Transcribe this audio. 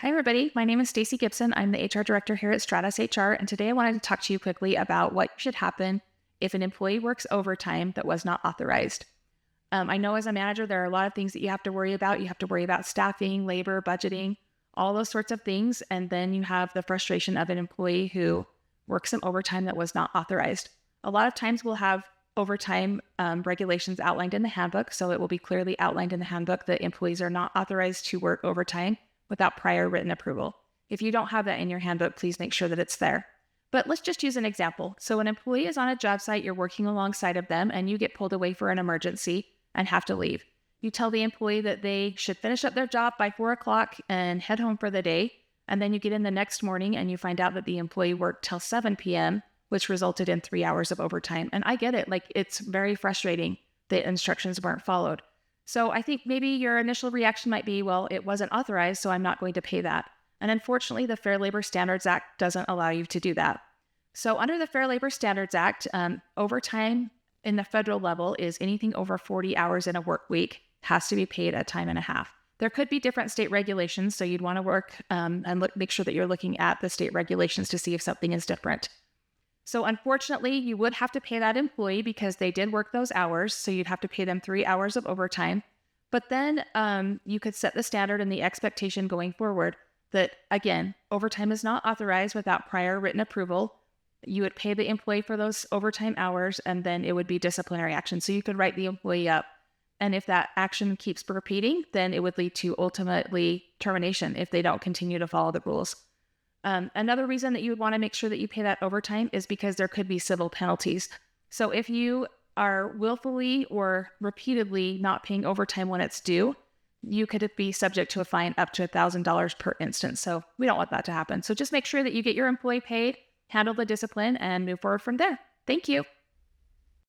Hi, everybody. My name is Stacey Gibson. I'm the HR director here at Stratus HR, and today I wanted to talk to you quickly about what should happen if an employee works overtime that was not authorized. I know as a manager, there are a lot of things that you have to worry about. You have to worry about staffing, labor, budgeting, all those sorts of things. And then you have the frustration of an employee who works some overtime that was not authorized. A lot of times we'll have overtime regulations outlined in the handbook. So it will be clearly outlined in the handbook that employees are not authorized to work overtime without prior written approval. If you don't have that in your handbook, please make sure that it's there. But let's just use an example. So an employee is on a job site, you're working alongside of them, and you get pulled away for an emergency and have to leave. You tell the employee that they should finish up their job by 4 o'clock and head home for the day. And then you get in the next morning and you find out that the employee worked till 7 p.m., which resulted in 3 hours of overtime. And I get it. It's very frustrating that instructions weren't followed. So I think maybe your initial reaction might be, well, it wasn't authorized, so I'm not going to pay that. And unfortunately, the Fair Labor Standards Act doesn't allow you to do that. So under the Fair Labor Standards Act, overtime in the federal level is anything over 40 hours in a work week has to be paid at time and a half. There could be different state regulations, so you'd want to work and make sure that you're looking at the state regulations to see if something is different. So unfortunately, you would have to pay that employee because they did work those hours. So you'd have to pay them 3 hours of overtime. But then you could set the standard and the expectation going forward that, again, overtime is not authorized without prior written approval. You would pay the employee for those overtime hours, and then it would be disciplinary action. So you could write the employee up. And if that action keeps repeating, then it would lead to ultimately termination if they don't continue to follow the rules. Another reason that you would want to make sure that you pay that overtime is because there could be civil penalties. So if you are willfully or repeatedly not paying overtime when it's due, you could be subject to a fine up to $1,000 per instance. So we don't want that to happen. So just make sure that you get your employee paid, handle the discipline, and move forward from there. Thank you.